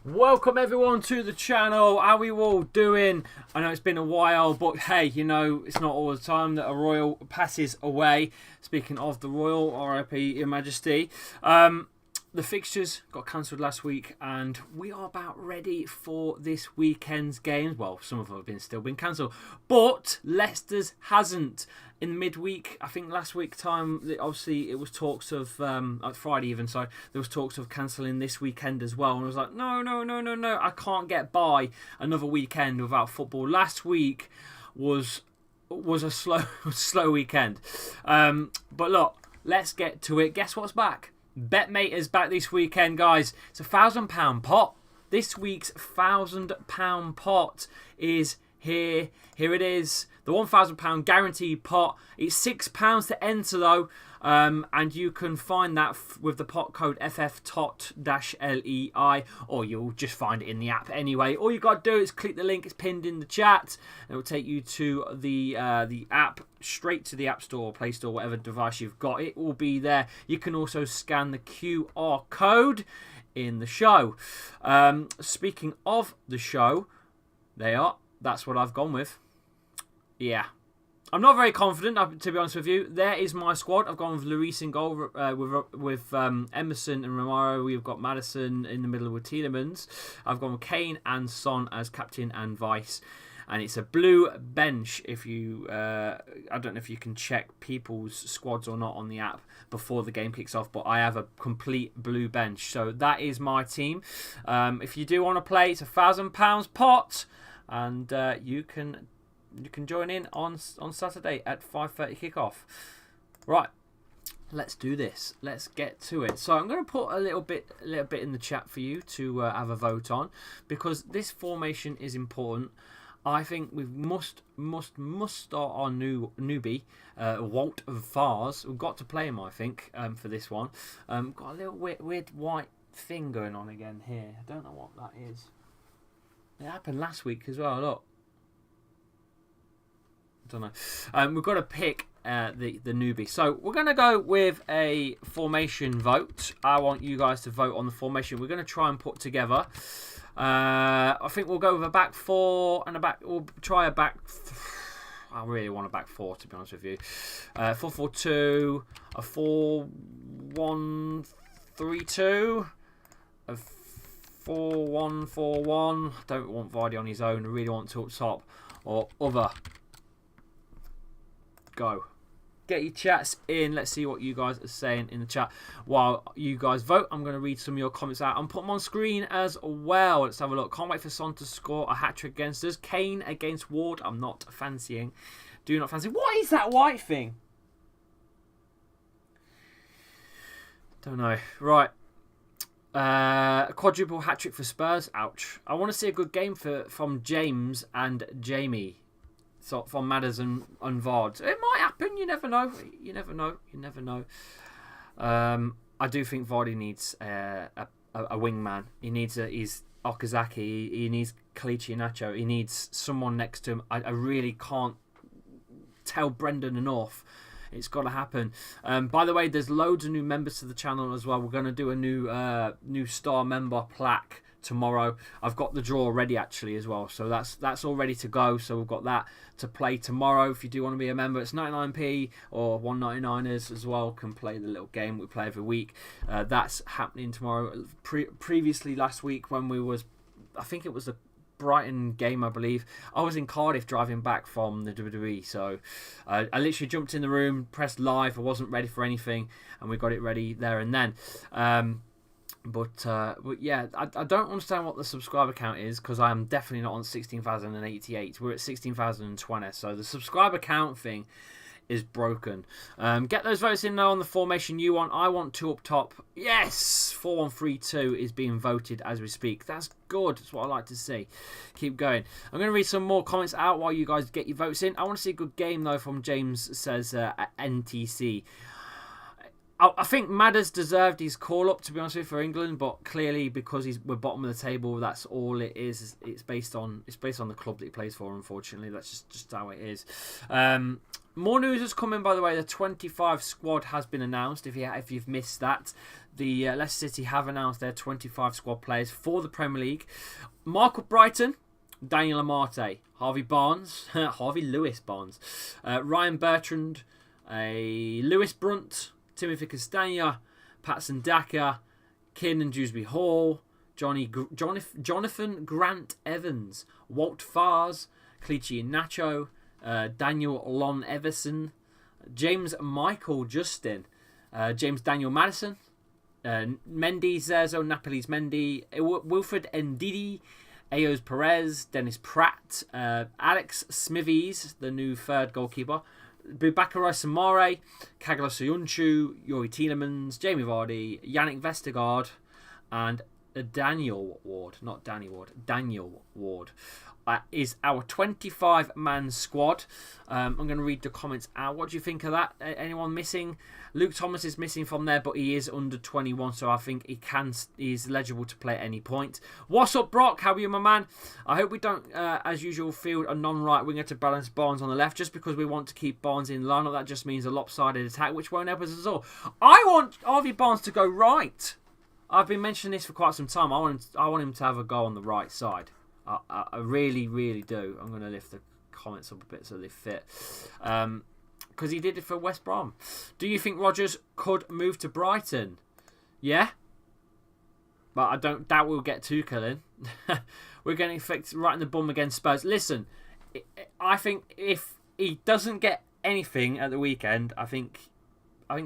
Welcome everyone to the channel. How are you all doing? I know it's been a while, but hey, you know, it's not all the time that a royal passes away. Speaking of the royal, RIP Your Majesty. The fixtures got cancelled last week and we are about ready for this weekend's games. Well, some of them have still been cancelled, but Leicester's hasn't. In midweek, I think last week time, obviously it was talks of, Friday even, so there was talks of cancelling this weekend as well. And I was like, no, I can't get by another weekend without football. Last week was a slow weekend. But look, let's get to it. Guess what's back? BetMate is back this weekend, guys. It's a £1,000 pot. This week's £1,000 pot is here. Here it is. The £1,000 guaranteed pot. It's £6 to enter though. And you can find that with the pot code FFTOT-LEI, or you'll just find it in the app anyway. All you got to do is click the link, it's pinned in the chat. It will take you to the app, straight to the App Store or Play Store, whatever device you've got. It will be there. You can also scan the QR code in the show. Speaking of the show, that's what I've gone with. Yeah. I'm not very confident, to be honest with you. There is my squad. I've gone with Lloris in goal, with Emerson and Romero. We've got Maddison in the middle with Tielemans. I've gone with Kane and Son as captain and vice. And it's a blue bench. If you, I don't know if you can check people's squads or not on the app before the game kicks off, but I have a complete blue bench. So that is my team. If you do want to play, it's a £1,000 pot, and you can join in on Saturday at 5:30 kickoff. Right, let's do this. Let's get to it. So I'm going to put a little bit in the chat for you to have a vote on, because this formation is important. I think we must start our newbie, Walt of FAES. We've got to play him, I think, for this one. Got a little weird white thing going on again here. I don't know what that is. It happened last week as well. Look. I don't know. We've got to pick the newbie. So we're going to go with a formation vote. I want you guys to vote on the formation. We're going to try and put together. I think we'll go with a back four and a back. We'll try a back. I really want a back four, to be honest with you. 4-4-2, a 4-1-3-2, a 4-1-4-1. Don't want Vardy on his own. I really want to up top or other. Go. Get your chats in. Let's see what you guys are saying in the chat. While you guys vote, I'm going to read some of your comments out and put them on screen as well. Let's have a look. Can't wait for Son to score a hat-trick against us. Kane against Ward. I'm not fancying. Do not fancy. What is that white thing? Don't know. Right. A quadruple hat-trick for Spurs. Ouch. I want to see a good game from James and Jamie. So from Maddison and Vard. It might happen. You never know. You never know. I do think Vardy needs a wingman. He needs he's Okazaki. He needs Kalichi Nacho. He needs someone next to him. I really can't tell Brendan enough. It's got to happen. By the way, there's loads of new members to the channel as well. We're going to do a new star member plaque tomorrow. I've got the draw ready actually as well, so that's all ready to go. So we've got that to play tomorrow. If you do want to be a member, it's 99p or 199ers as well. Can play the little game we play every week. That's happening tomorrow. Previously last week when I think it was the Brighton game, I believe. I was in Cardiff driving back from the WWE, so I literally jumped in the room, pressed live. I wasn't ready for anything, and we got it ready there and then. But yeah, I don't understand what the subscriber count is, because I am definitely not on 16,088. We're at 16,020, so the subscriber count thing is broken. Get those votes in now on the formation you want. I want two up top. Yes! 4-1-3-2 is being voted as we speak. That's good. That's what I like to see. Keep going. I'm going to read some more comments out while you guys get your votes in. I want to see a good game, though, from James says NTC. I think Madders deserved his call up, to be honest with you, for England, but clearly because we're bottom of the table, that's all it is. It's based on the club that he plays for. Unfortunately, that's just how it is. More news has come in, by the way. The 25 squad has been announced. If you've missed that, the Leicester City have announced their 25 squad players for the Premier League. Mark of Brighton, Daniel Amate, Harvey Barnes, Harvey Lewis Barnes, Ryan Bertrand, Lewis Brunt, Timothy Castagna, Patson Daka, Kiernan Dewsbury Hall, Jonathan Grant Evans, Walt Fars, Clichy Nacho, Daniel Lon Everson, James Michael Justin, James Daniel Madison, Mendy Zerzo, Napoli's Mendy, Wilfred Ndidi, Eos Perez, Dennis Pratt, Alex Smithies, the new third goalkeeper, Boubacar Samare, Kagla Soyuncu, Yuri Tielemans, Jamie Vardy, Yannick Vestergaard, and Daniel Ward. Not Danny Ward, Daniel Ward. Is our 25-man squad. I'm going to read the comments out. What do you think of that? Anyone missing? Luke Thomas is missing from there, but he is under 21, so I think he's eligible to play at any point. What's up, Brock? How are you, my man? I hope we don't, as usual, field a non-right winger to balance Barnes on the left, just because we want to keep Barnes in line. That just means a lopsided attack, which won't help us at all. I want Harvey Barnes to go right. I've been mentioning this for quite some time. I want him to have a go on the right side. I really, really do. I'm going to lift the comments up a bit so they fit. Because he did it for West Brom. Do you think Rodgers could move to Brighton? Yeah. But I don't doubt we'll get Tuchel in. We're getting fixed right in the bum against Spurs. Listen, I think if he doesn't get anything at the weekend, I think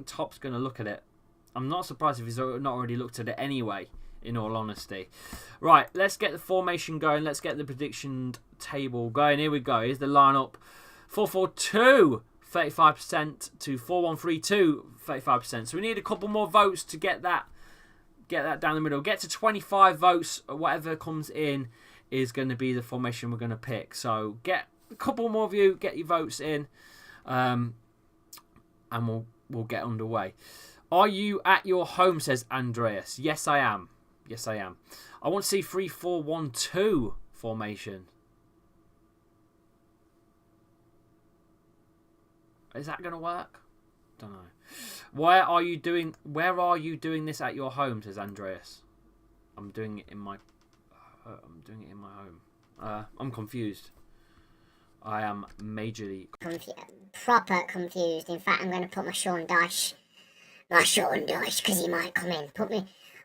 Top's going to look at it. I'm not surprised if he's not already looked at it anyway. In all honesty. Right, let's get the formation going. Let's get the prediction table going. Here we go. Here's the lineup. 4-4-2, 35% to 4-1-3-2, 35%. So we need a couple more votes to get that down the middle. Get to 25 votes. Whatever comes in is going to be the formation we're going to pick. So get a couple more of you. Get your votes in. And we'll get underway. Are you at your home, says Andreas. Yes, I am. Yes, I am. I want to see 3-4-1-2 formation. Is that going to work? Don't know. Where are you doing this at your home, says Andreas. I'm doing it in my home. I'm confused. I am majorly proper confused. In fact, I'm going to put my Sean Dyche because he might come in.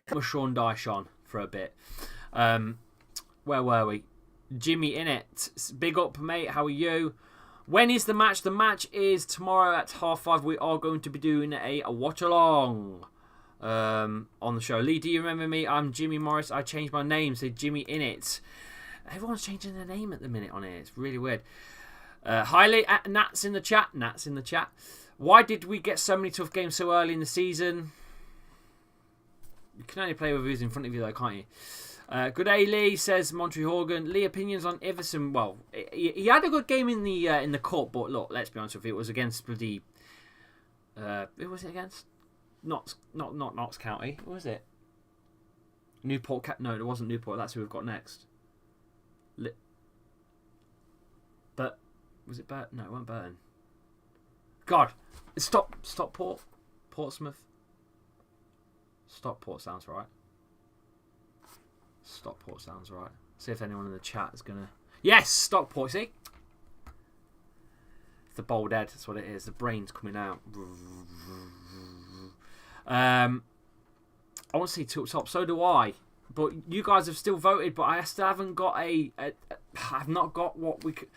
Put Sean Dyche on for a bit. Where were we? Jimmy in it. Big up, mate. How are you? When is the match? The match is tomorrow at 5:30. We are going to be doing a watch along on the show. Lee, do you remember me? I'm Jimmy Morris. I changed my name, so Jimmy in it. Everyone's changing their name at the minute on it. It's really weird. Hi, Lee. Nats in the chat. Nats in the chat. Why did we get so many tough games so early in the season? You can only play with who's in front of you, though, can't you? Good day, Lee, says Montre Horgan. Lee, opinions on Iverson? Well, he had a good game in the cup, but look, let's be honest with you, it was against bloody. Who was it against? Not Notts County. Who was it? Newport. No, it wasn't Newport. That's who we've got next. But was it Burton? No, it wasn't Burton. God, Portsmouth. Stockport sounds right. Stockport sounds right. See if anyone in the chat is gonna. Yes, Stockport. See, it's the bold head. That's what it is. The brain's coming out. I want to see top. So do I. But you guys have still voted. But I still haven't got I've not got what we could.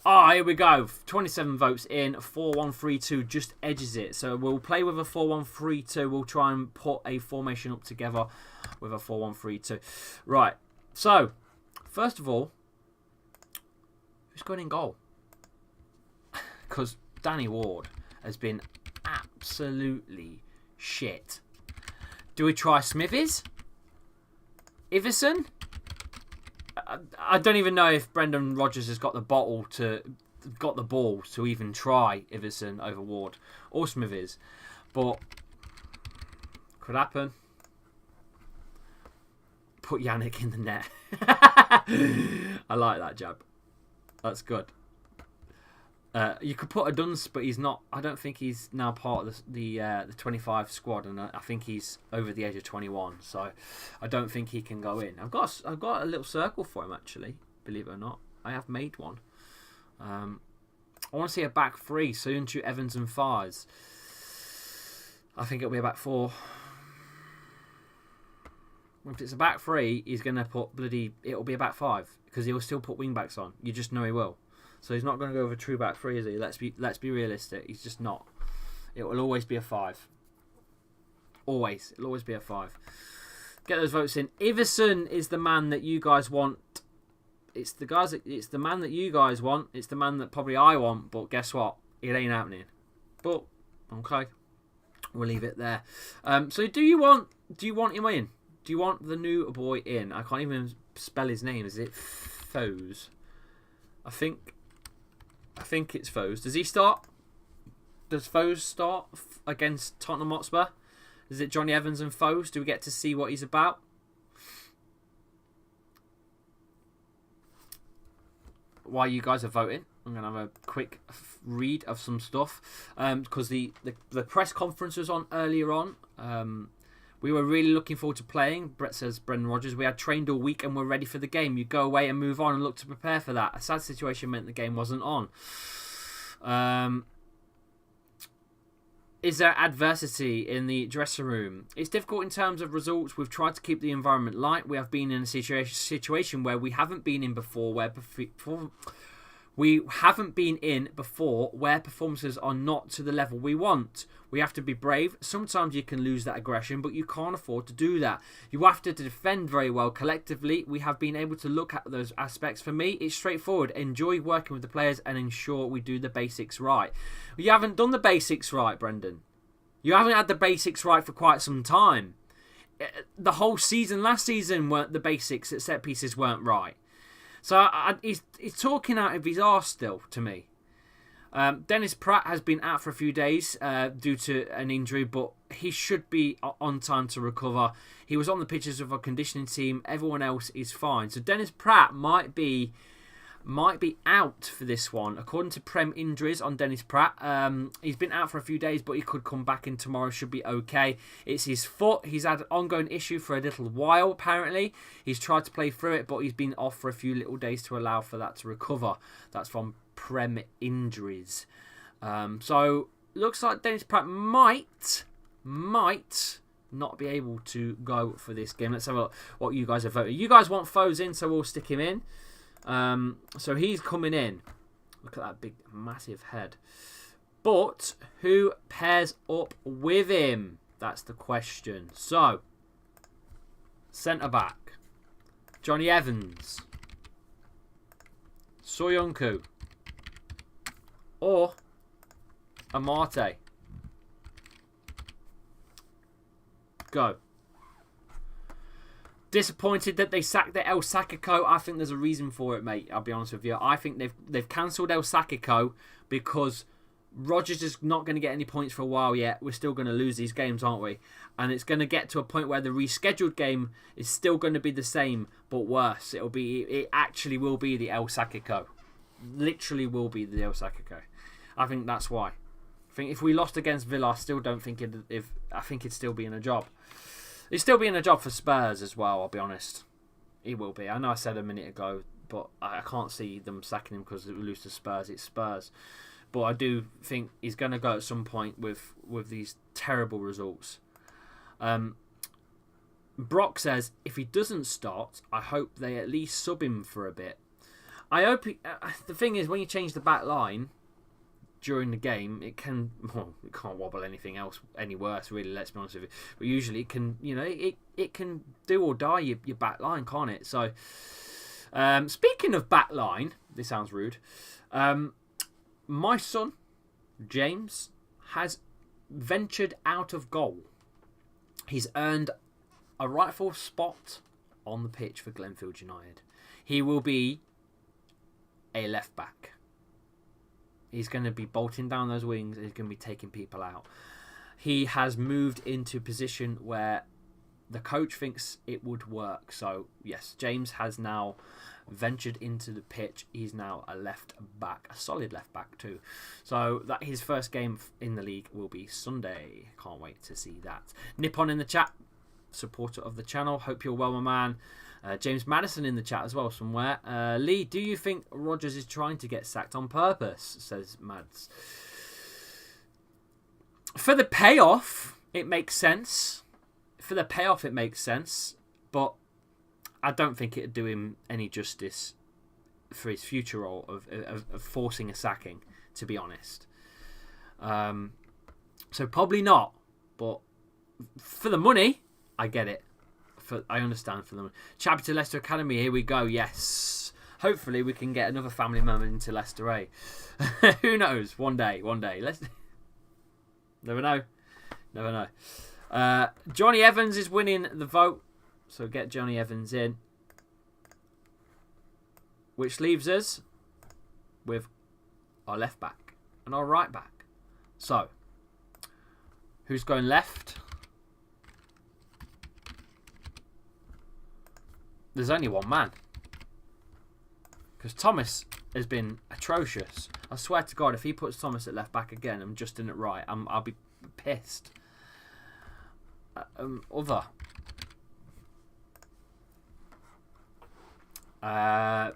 Here we go. 27 votes in. 4-1-3-2 just edges it. So we'll play with a 4-1-3-2. We'll try and put a formation up together with a 4-1-3-2. Right. So, first of all, who's going in goal? Because Danny Ward has been absolutely shit. Do we try Smithies? Iverson? I don't even know if Brendan Rodgers has got the ball to even try Iverson over Ward or Smithies, but Could happen. Put Yannick in the net. I like that jab. That's good. You could put a Dunst, but he's not. I don't think he's now part of the 25 squad, and I think he's over the age of 21. So I don't think he can go in. I've got a little circle for him actually. Believe it or not, I have made one. I want to see a back three soon to Evans and FAES. I think it'll be a back four. If it's a back three, he's going to put it'll be a back five because he will still put wing backs on. You just know he will. So he's not going to go over a true back three, is he? Let's be realistic. He's just not. It will always be a five. Always. It'll always be a five. Get those votes in. Iverson is the man that you guys want. It's the man that you guys want. It's the man that probably I want. But guess what? It ain't happening. But okay, we'll leave it there. So do you want him in? Do you want the new boy in? I can't even spell his name. Is it FAES? I think it's FAES. Does he start? Does FAES start against Tottenham Hotspur? Is it Johnny Evans and FAES? Do we get to see what he's about? While you guys are voting, I'm going to have a quick read of some stuff because the press conference was on earlier on. We were really looking forward to playing. Brett says, Brendan Rodgers, we had trained all week and we're ready for the game. You go away and move on and look to prepare for that. A sad situation meant the game wasn't on. Is there adversity in the dressing room? It's difficult in terms of results. We've tried to keep the environment light. We have been in a situation where we haven't been in before, where performances are not to the level we want. We have to be brave. Sometimes you can lose that aggression, but you can't afford to do that. You have to defend very well collectively. We have been able to look at those aspects. For me, it's straightforward. Enjoy working with the players and ensure we do the basics right. You haven't done the basics right, Brendan. You haven't had the basics right for quite some time. The whole season, last season, the basics at set pieces weren't right. So he's talking out of his arse still to me. Dennis Pratt has been out for a few days due to an injury, but he should be on time to recover. He was on the pitches of a conditioning team. Everyone else is fine. So Dennis Pratt might be out for this one. According to Prem Injuries on Dennis Pratt, he's been out for a few days, but he could come back in tomorrow. Should be okay. It's his foot. He's had an ongoing issue for a little while, apparently. He's tried to play through it, but he's been off for a few little days to allow for that to recover. That's from Prem Injuries. So looks like Dennis Pratt might not be able to go for this game. Let's have a look what you guys have voted. You guys want FAES in, so we'll stick him in. So he's coming in. Look at that big, massive head. But who pairs up with him? That's the question. So, centre back, Johnny Evans, Soyuncu, or Amate. Go. Disappointed that they sacked the El Sacico. I think there's a reason for it, mate. I'll be honest with you. I think they've cancelled El Sacico because Rodgers is not going to get any points for a while yet. We're still going to lose these games, aren't we? And it's going to get to a point where the rescheduled game is still going to be the same, but worse. It actually will be the El Sacico. Literally will be the El Sacico. I think that's why. I think if we lost against Villa, I still don't think I think it'd still be in a job. He's still being a job for Spurs as well, I'll be honest. He will be. I know I said a minute ago, but I can't see them sacking him because we lose to Spurs. It's Spurs. But I do think he's going to go at some point with these terrible results. Brock says, if he doesn't start, I hope they at least sub him for a bit. I hope... the thing is, when you change the back line during the game, it can't wobble anything else any worse, really, let's be honest with you. But usually it can, it can do or die your back line, can't it? So, speaking of back line, this sounds rude. My son, James, has ventured out of goal. He's earned a rightful spot on the pitch for Glenfield United. He will be a left back. He's going to be bolting down those wings. He's going to be taking people out. he has moved into a position where the coach thinks it would work. So, yes, James has now ventured into the pitch. He's now a left back, a solid left back too. So that his first game in the league will be Sunday. Can't wait to see that. Nippon in the chat, supporter of the channel. Hope you're well, my man. James Madison in the chat as well somewhere. Lee, do you think Rodgers is trying to get sacked on purpose? Says Mads. For the payoff, it makes sense. But I don't think it'd do him any justice for his future role of forcing a sacking, to be honest. So probably not. But for the money, I get it. I understand for the money. Chapter to Leicester Academy, here we go. Yes. Hopefully we can get another family member into Leicester, eh? Who knows? One day. Let's... Never know. Johnny Evans is winning the vote. So get Johnny Evans in. Which leaves us with our left back and our right back. So, who's going left? There's only one man. Because Thomas has been atrocious. I swear to God, if he puts Thomas at left back again and Justin at right, I'll be pissed. I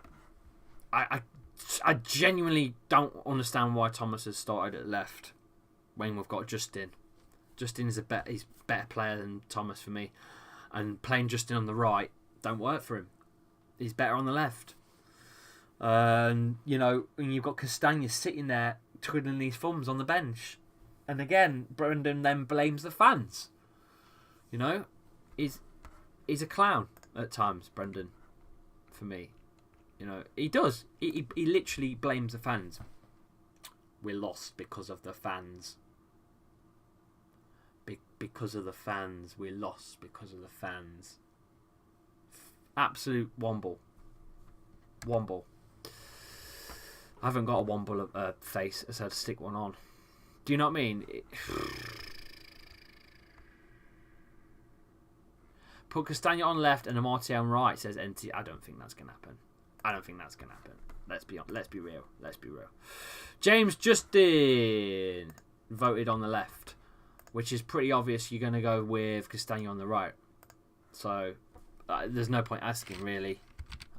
genuinely don't understand why Thomas has started at left when we've got Justin. Justin is he's a better player than Thomas for me, and playing Justin on the right don't work for him. He's better on the left. And you know, when you've got Castagna sitting there twiddling his thumbs on the bench, and again Brendan then blames the fans. You know, he's a clown at times, Brendan. For me, you know, he does. He literally blames the fans. We're lost because of the fans. Because of the fans, we're lost because of the fans. Absolute womble. I haven't got a womble face, so I had to stick one on. Do you know what I mean? Put Castagna on left and Amarte on right, says NT. I don't think that's going to happen. Let's be real. James Justin voted on the left, which is pretty obvious you're going to go with Castagna on the right. So there's no point asking, really.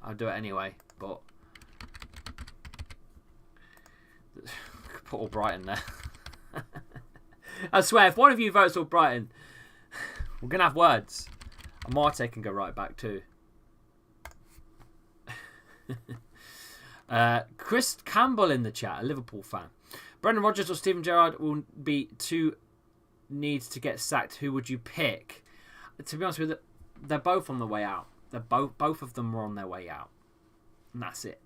I'll do it anyway, but put Albrighton there. I swear, if one of you votes Albrighton, we're going to have words. Amarte can go right back too. Chris Campbell in the chat, a Liverpool fan. Brendan Rodgers or Steven Gerrard will be two needs to get sacked. Who would you pick? To be honest with you, they're both on the way out. Both of them are on their way out. And that's it.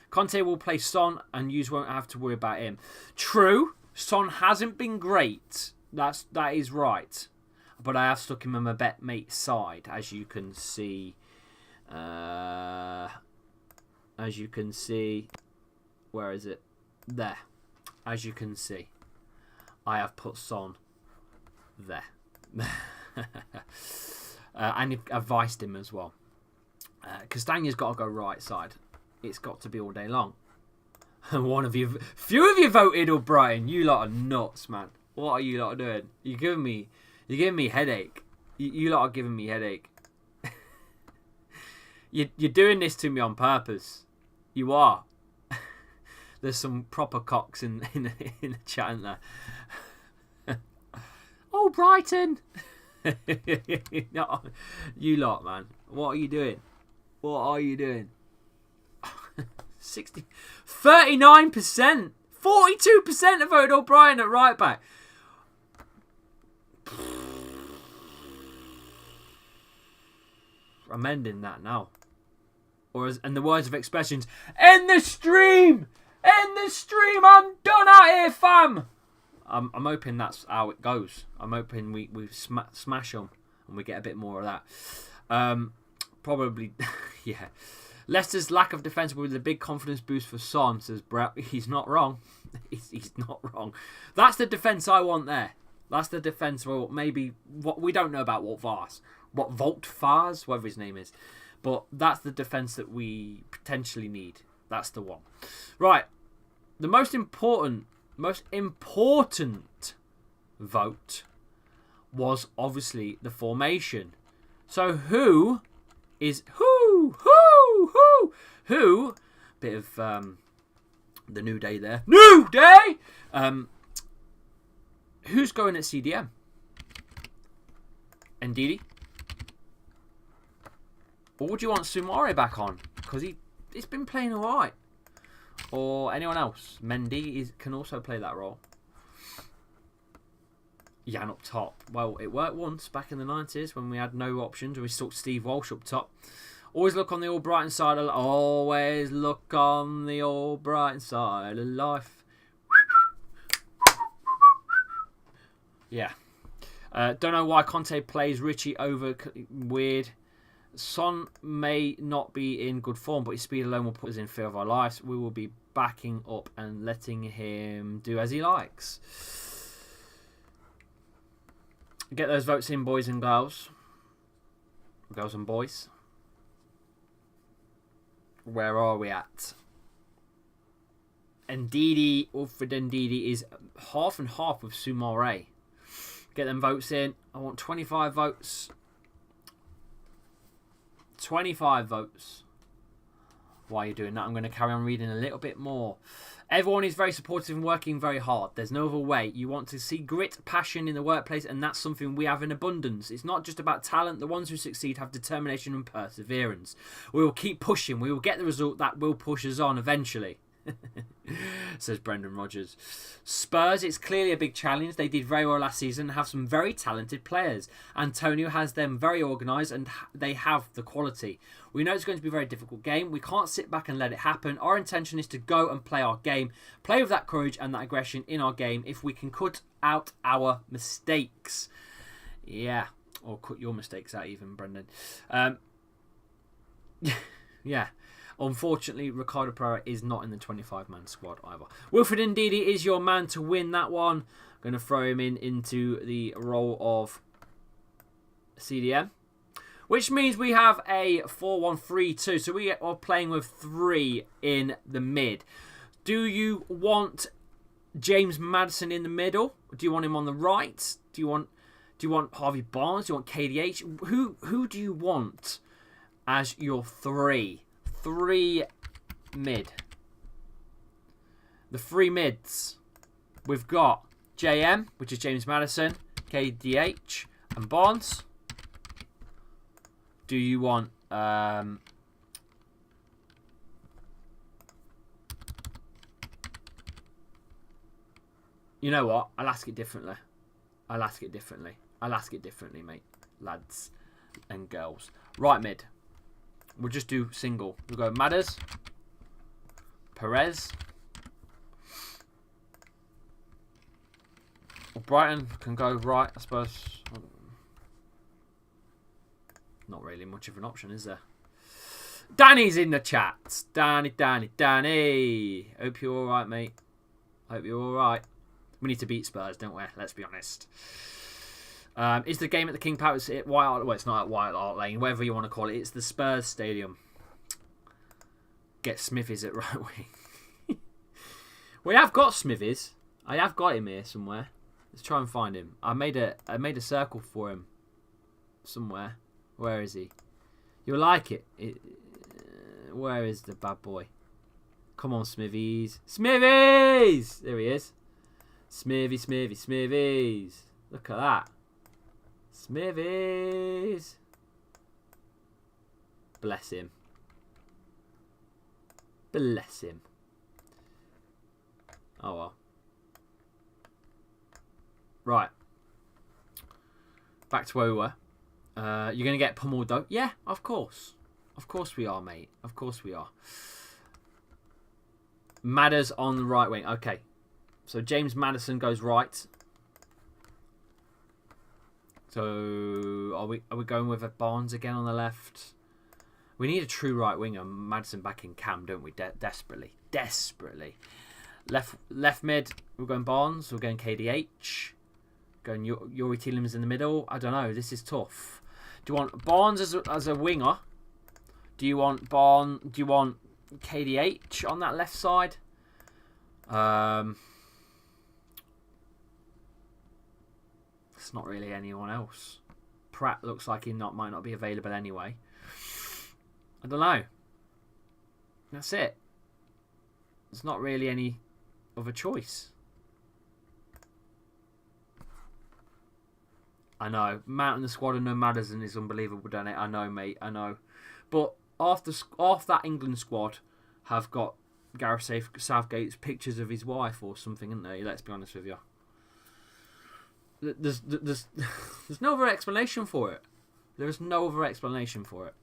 Conte will play Son and you won't have to worry about him. True, Son hasn't been great. That is right. But I have stuck him on my bet mate's side, as you can see. Where is it? There. As you can see, I have put Son there. And I've advised him as well. Castagna's got to go right side. It's got to be all day long. And few of you voted O'Brien. You lot are nuts, man. What are you lot doing? You're giving me headache. You lot are giving me headache. You're doing this to me on purpose. You are. There's some proper cocks in the chat, isn't there? Oh, Brighton. No, you lot, man. What are you doing? 39%. 42% have voted O'Brien at right back. I'm ending that now. Or in the words of expressions, end the stream! End the stream! I'm done out here, fam! I'm hoping that's how it goes. I'm hoping we smash them and we get a bit more of that. Probably, yeah. Leicester's lack of defence will be the big confidence boost for Son, says Brett. He's not wrong. He's not wrong. That's the defence I want there. That's the defence. Well, maybe what we don't know about Wout Faes, whatever his name is, but that's the defence that we potentially need. That's the one. Right. The most important vote was obviously the formation. So who? Bit of the New Day there. New Day. Who's going at CDM? Ndidi? Or would you want Sumare back on? Because he's been playing alright. Or anyone else? Mendy can also play that role. Jan up top. Well, it worked once back in the 90s when we had no options. We stuck Steve Walsh up top. Always look on the All Brighton side of always look on the All Brighton side of life. Yeah. Don't know why Conte plays Richie over. Weird. Son may not be in good form, but his speed alone will put us in fear of our lives. We will be backing up and letting him do as he likes. Get those votes in, boys and girls. Girls and boys. Where are we at? Ndidi, Wilfred Ndidi is half and half with Sumare. Get them votes in. I want 25 votes. 25 votes. Why are you doing that? I'm going to carry on reading a little bit more. Everyone is very supportive and working very hard. There's no other way. You want to see grit, passion in the workplace, and that's something we have in abundance. It's not just about talent. The ones who succeed have determination and perseverance. We will keep pushing. We will get the result that will push us on eventually. Says Brendan Rodgers. Spurs, it's clearly a big challenge. They did very well last season and have some very talented players. Antonio has them very organised and they have the quality. We know it's going to be a very difficult game. We can't sit back and let it happen. Our intention is to go and play our game. Play with that courage and that aggression in our game if we can cut out our mistakes. Yeah. Or cut your mistakes out even, Brendan. Yeah. Unfortunately, Ricardo Pereira is not in the 25-man squad either. Wilfred Ndidi is your man to win that one. I'm going to throw him into the role of CDM. Which means we have a 4-1-3-2. So we are playing with 3 in the mid. Do you want James Maddison in the middle? Do you want him on the right? Do you want Harvey Barnes? Do you want KDH? Who do you want as your 3? 3 mid. The 3 mids. We've got JM, which is James Maddison, KDH, and Barnes. Do you want you know what? I'll ask it differently. I'll ask it differently, mate. Lads and girls. Right mid. We'll just do single. We'll go Madders, Perez. Or Brighton can go right, I suppose. Not really much of an option, is there? Danny's in the chat. Danny. Hope you're alright, mate. Hope you're alright. We need to beat Spurs, don't we? Let's be honest. Is the game at the King Power at White Hart? Well, it's not at White Hart Lane, whatever you want to call it. It's the Spurs Stadium. Get Smithies at right wing. We have got Smithies. I have got him here somewhere. Let's try and find him. I made a circle for him somewhere. Where is he? You'll like it. Where is the bad boy? Come on, Smithies. Smithies! There he is. Smithies. Look at that. Smithies. Bless him. Oh well. Right. Back to where we were. You're going to get pummeled though? Yeah, of course. Of course we are, mate. Of course we are. Madders on the right wing. Okay. So James Maddison goes right. So are we going with a Barnes again on the left? We need a true right winger. Maddison back in cam, don't we? Desperately. Left mid. We're going Barnes. We're going KDH. Going Yuri Tielemans in the middle. I don't know. This is tough. Do you want Barnes as a winger? Do you want KDH on that left side? It's not really anyone else. Pratt looks like he might not be available anyway. I don't know. That's it. There's not really any other choice. I know. Mounting the squad and no Maddison is unbelievable, doesn't it? I know, mate. I know. But half that England squad have got Gareth Southgate's pictures of his wife or something, isn't they? Let's be honest with you. There's no other explanation for it. There's no other explanation for it.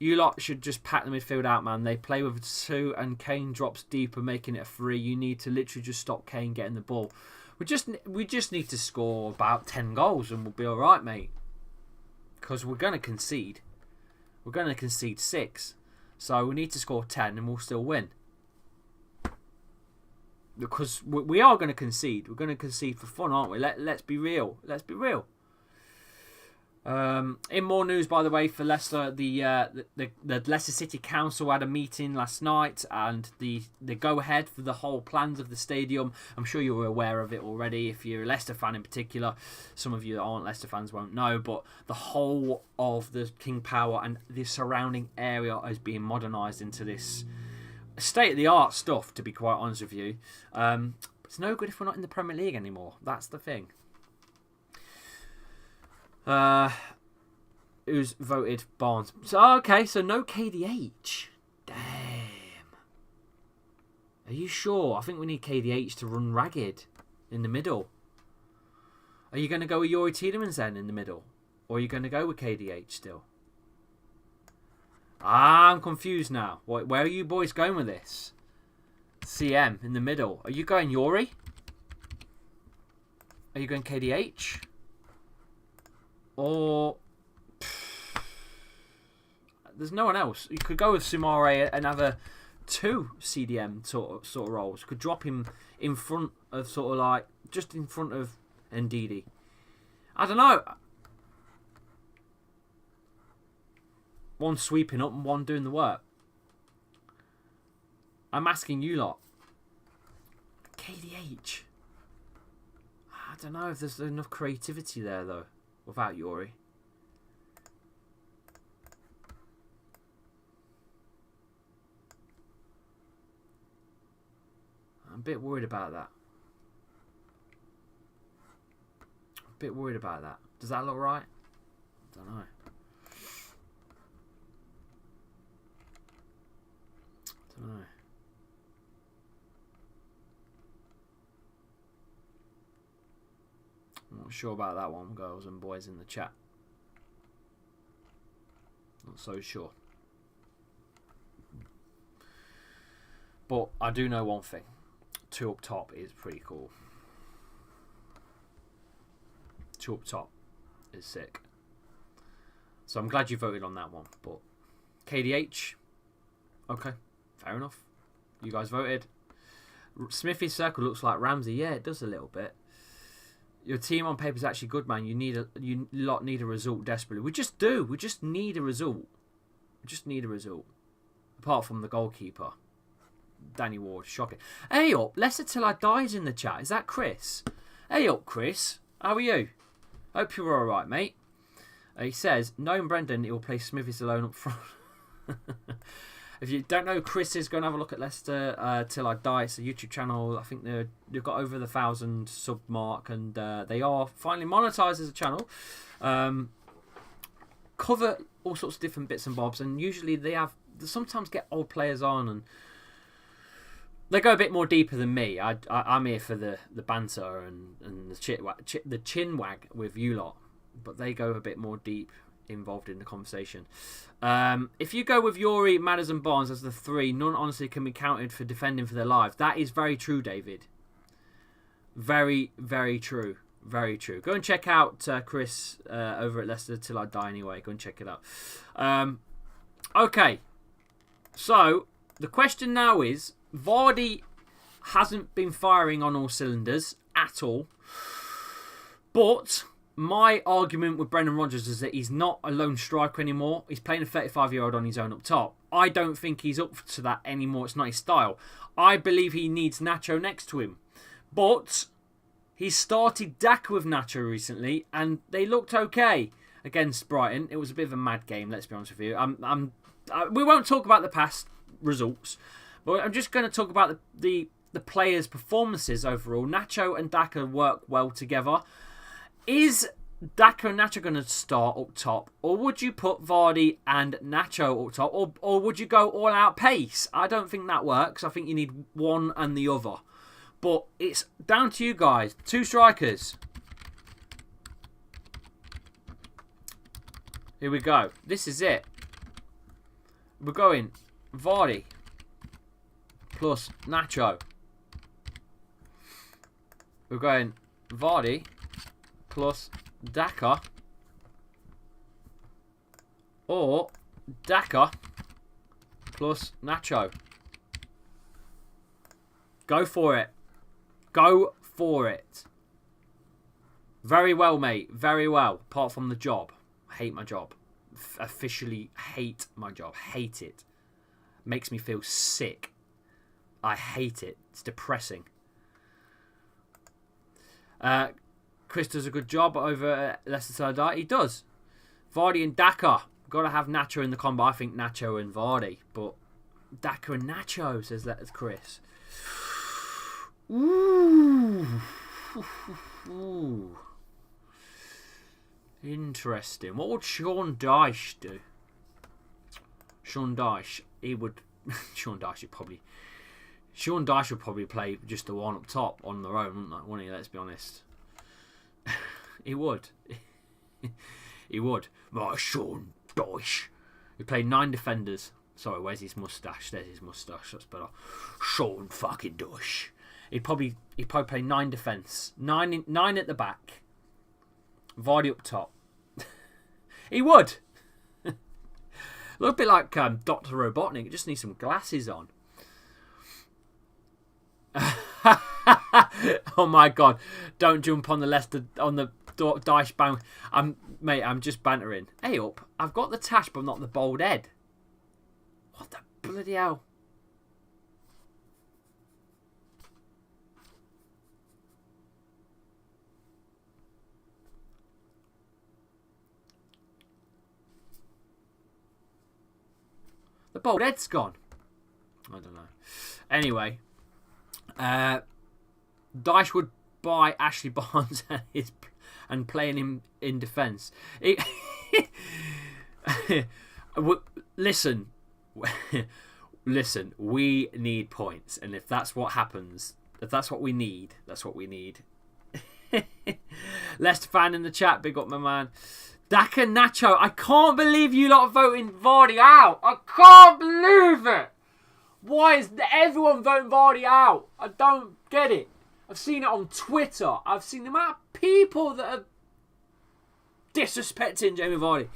You lot should just pack the midfield out, man. They play with 2 and Kane drops deeper, making it a 3. You need to literally just stop Kane getting the ball. We just need to score about 10 goals and we'll be all right, mate. Because we're going to concede. We're going to concede 6. So we need to score 10 and we'll still win. Because we are going to concede. We're going to concede for fun, aren't we? Let's be real. Let's be real. In more news, by the way, for Leicester, the Leicester City Council had a meeting last night, and the go-ahead for the whole plans of the stadium. I'm sure you're aware of it already. If you're a Leicester fan in particular, some of you that aren't Leicester fans won't know, but the whole of the King Power and the surrounding area is being modernised into this state-of-the-art stuff. To be quite honest with you, it's no good if we're not in the Premier League anymore. That's the thing. Who's voted Barnes? So okay, so no KDH. Damn. Are you sure? I think we need KDH to run ragged in the middle. Are you going to go with Yuri Tielemans then in the middle? Or are you going to go with KDH still? I'm confused now. Where are you boys going with this? CM in the middle. Are you going Yuri? Are you going KDH? Or there's no one else. You could go with Sumare and have a 2 CDM sort of roles. You could drop him in front of just in front of Ndidi. I don't know. One sweeping up and one doing the work. I'm asking you lot. KDH. I don't know if there's enough creativity there though. Without Yuri. I'm a bit worried about that. Does that look right? I don't know. I'm not sure about that one, girls and boys in the chat. Not so sure. But I do know one thing. 2 up top is pretty cool. 2 up top is sick. So I'm glad you voted on that one. But KDH, okay, fair enough. You guys voted. Smithy's circle looks like Ramsey. Yeah, it does a little bit. Your team on paper is actually good, man. You lot need a result desperately. We just do. We just need a result. Apart from the goalkeeper, Danny Ward, shocking. Hey up, Leicester till I die's in the chat. Is that Chris? Hey up, Chris. How are you? Hope you're all right, mate. He says, knowing Brendan, he will play Smithies alone up front. If you don't know, Chris is going to have a look at Leicester Till I Die. It's a YouTube channel. I think they've got over the 1,000 sub mark, and they are finally monetized as a channel. Cover all sorts of different bits and bobs, and usually they sometimes get old players on, and they go a bit more deeper than me. I'm here for the banter and the chin wag with you lot, but they go a bit more deep involved in the conversation. If you go with Yuri, Maddison, Barnes as the 3, none honestly can be counted for defending for their lives. That is very true, David. Very, very true. Very true. Go and check out Chris over at Leicester Till I Die anyway. Go and check it out. Okay. So, the question now is, Vardy hasn't been firing on all cylinders at all. But my argument with Brendan Rodgers is that he's not a lone striker anymore. He's playing a 35-year-old on his own up top. I don't think he's up to that anymore. It's not his style. I believe he needs Nacho next to him. But he started Daka with Nacho recently, and they looked okay against Brighton. It was a bit of a mad game, let's be honest with you. We won't talk about the past results, but I'm just going to talk about the players' performances overall. Nacho and Daka work well together. Is Daka and Nacho going to start up top, or would you put Vardy and Nacho up top, or would you go all out pace? I don't think that works. I think you need one and the other. But it's down to you guys. 2 strikers. Here we go. This is it. We're going Vardy plus Nacho. We're going Vardy plus Daka. Or Daka plus Nacho. Go for it. Go for it. Very well, mate. Very well. Apart from the job. I hate my job. Officially hate my job. Hate it. Makes me feel sick. I hate it. It's depressing. Chris does a good job over at Leicester Solidarity. He does. Vardy and Daka. Got to have Nacho in the combo. I think Nacho and Vardy. But Daka and Nacho, says Chris. Ooh. Ooh. Interesting. What would Sean Dyche do? Sean Dyche, he would... Sean Dyche would probably play just the one up top on their own, wouldn't he? Let's be honest. He would. He would. My Sean Dyche. He played 9 defenders. Sorry, where's his moustache? There's his moustache. That's better. Sean fucking Dyche. He'd probably play 9 defence. 9 at the back. Vardy up top. He would. Look a bit like Dr. Robotnik. He just needs some glasses on. Oh my god. Don't jump on the Leicester, on the Dyche bang. Mate, I'm just bantering. Hey up, I've got the tash but not the bald head. What the bloody hell? The bald head's gone. I don't know. Anyway, Dyche would buy Ashley Barnes and playing him in defence. Listen, we need points, and if that's what happens, if that's what we need, that's what we need. Leicester fan in the chat, big up my man. Daka Nacho, I can't believe you lot voting Vardy out. I can't believe it. Why is everyone voting Vardy out? I don't get it. I've seen it on Twitter. I've seen the amount of people that are disrespecting Jamie Vardy.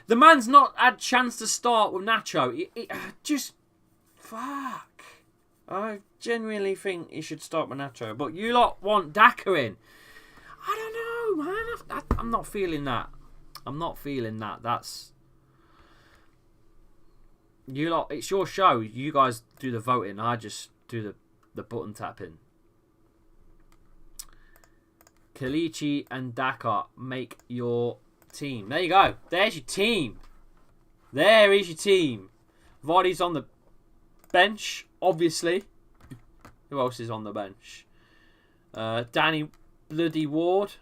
The man's not had a chance to start with Nacho. Just fuck. I genuinely think he should start with Nacho. But you lot want Daka in. I don't know, man. I'm not feeling that. I'm not feeling that. That's... You lot, it's your show. You guys do the voting. I just do the button tapping. Kalichi and Daka make your team. There you go. There's your team. There is your team. Vardy's on the bench, obviously. Who else is on the bench? Danny Bloody Ward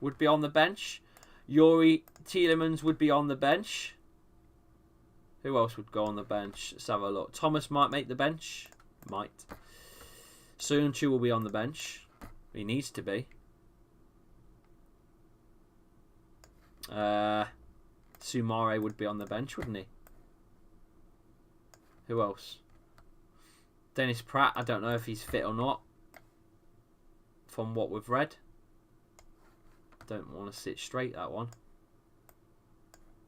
would be on the bench. Yuri Tielemans would be on the bench. Who else would go on the bench? Let's have a look. Thomas might make the bench. Might. Soonchu will be on the bench. He needs to be. Sumare would be on the bench, wouldn't he? Who else? Dennis Pratt, I don't know if he's fit or not. From what we've read. Don't want to sit straight, that one.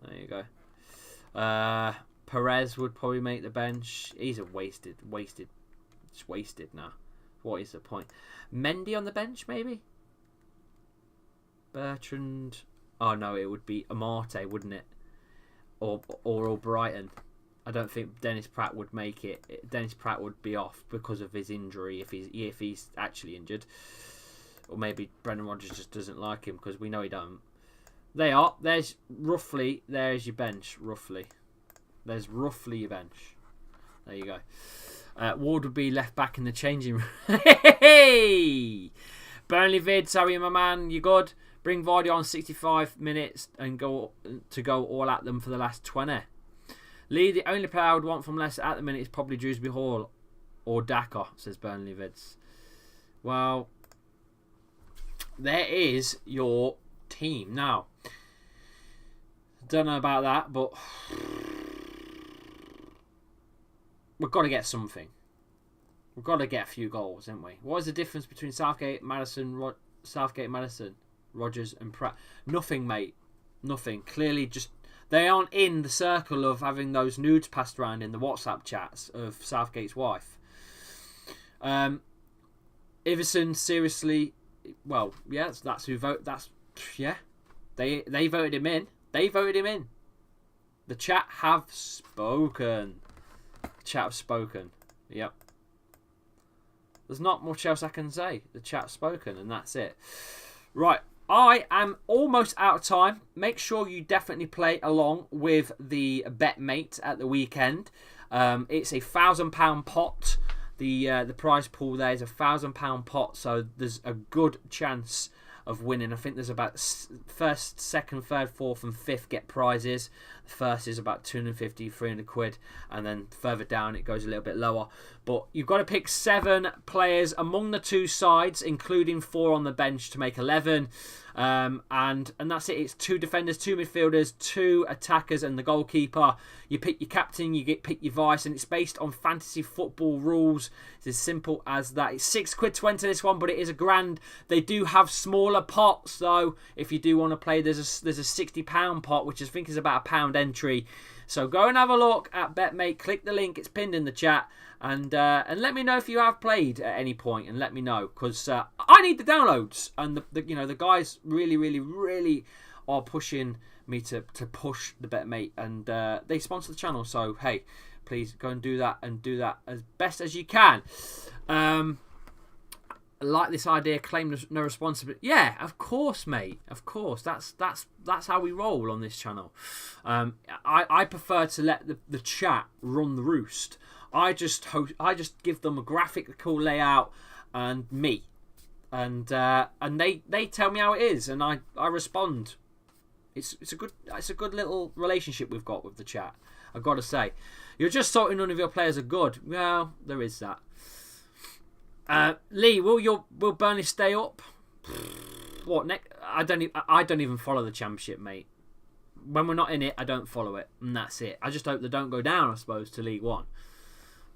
There you go. Perez would probably make the bench. He's a wasted. It's wasted now. What is the point? Mendy on the bench, maybe? Bertrand. Oh, no, it would be Amarte, wouldn't it? Or Brighton. I don't think Dennis Pratt would make it. Dennis Pratt would be off because of his injury if he's actually injured. Or maybe Brendan Rodgers just doesn't like him because we know he don't. There's your bench, roughly. There's roughly your bench. There you go. Ward would be left back in the changing room. Hey! Burnley Vids, how are you, my man? You good? Bring Vardy on 65 minutes and go all at them for the last 20. Lee, the only player I would want from Leicester at the minute is probably Dewsbury Hall or Daka, says Burnley Vids. Well, there is your team. Now, don't know about that, but we've got to get something. We've got to get a few goals, haven't we? What is the difference between Southgate, Madison, Rodgers and Pratt? Nothing, mate. Nothing. Clearly just... They aren't in the circle of having those nudes passed around in the WhatsApp chats of Southgate's wife. Iverson, seriously, well, yeah, that's who vote. That's They voted him in. They voted him in. The chat have spoken. Yep. There's not much else I can say. The chat's spoken, and that's it. Right. I am almost out of time. Make sure you definitely play along with the BetMate at the weekend. It's a £1,000 pot. The prize pool there is a £1,000 pot, so there's a good chance of winning. I think there's about first, second, third, fourth, and fifth get prizes. The first is about 250, 300 quid, and then further down it goes a little bit lower. But you've got to pick 7 players among the 2 sides, including 4 on the bench to make 11. And that's it. It's 2 defenders, 2 midfielders, 2 attackers, and the goalkeeper. You pick your captain, pick your vice, and it's based on fantasy football rules. It's as simple as that. It's £6 to enter this one, but it is £1,000. They do have smaller pots though. If you do want to play, there's a £60 pot, which I think is about £1 entry. So go and have a look at BetMate. Click the link; it's pinned in the chat, and let me know if you have played at any point, and let me know because I need the downloads, and the guys really are pushing me to push the BetMate, and they sponsor the channel. So hey, please go and do that as best as you can. I like this idea, claim no responsibility. Yeah, of course, mate. Of course. That's how we roll on this channel. I prefer to let the chat run the roost. I just give them a graphical layout and me. And they tell me how it is, and I respond. It's a good little relationship we've got with the chat. I've got to say. You're just salting none of your players are good. Well, there is that. Lee, will Burnley stay up? What next? I don't even follow the Championship, mate. When we're not in it, I don't follow it, and that's it. I just hope they don't go down, I suppose, to League One.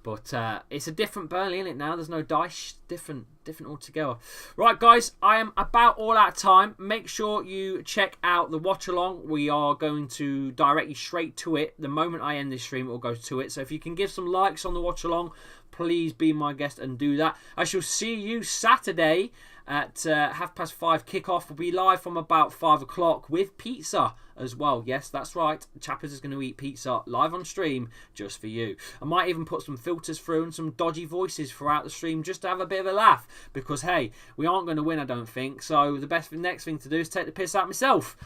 But it's a different Burnley, isn't it, now? There's no Dyche. Different altogether. Right, guys, I am about all out of time. Make sure you check out the watch-along. We are going to direct you straight to it. The moment I end this stream, it will go to it. So if you can give some likes on the watch-along, please be my guest and do that. I shall see you Saturday at 5:30 kickoff. We'll be live from about 5 o'clock with pizza as well. Yes, that's right. Chappers is going to eat pizza live on stream just for you. I might even put some filters through and some dodgy voices throughout the stream just to have a bit of a laugh. Because, hey, we aren't going to win, I don't think. So the next thing to do is take the piss out myself.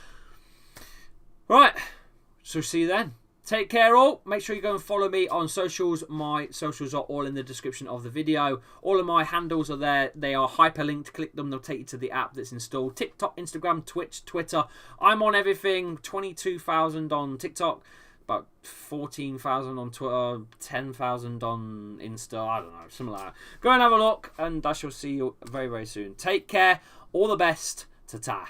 Right. So see you then. Take care all. Make sure you go and follow me on socials. My socials are all in the description of the video. All of my handles are there. They are hyperlinked. Click them. They'll take you to the app that's installed. TikTok, Instagram, Twitch, Twitter. I'm on everything. 22,000 on TikTok. About 14,000 on Twitter. 10,000 on Insta. I don't know. Something like that. Go and have a look. And I shall see you very, very soon. Take care. All the best. Ta-ta.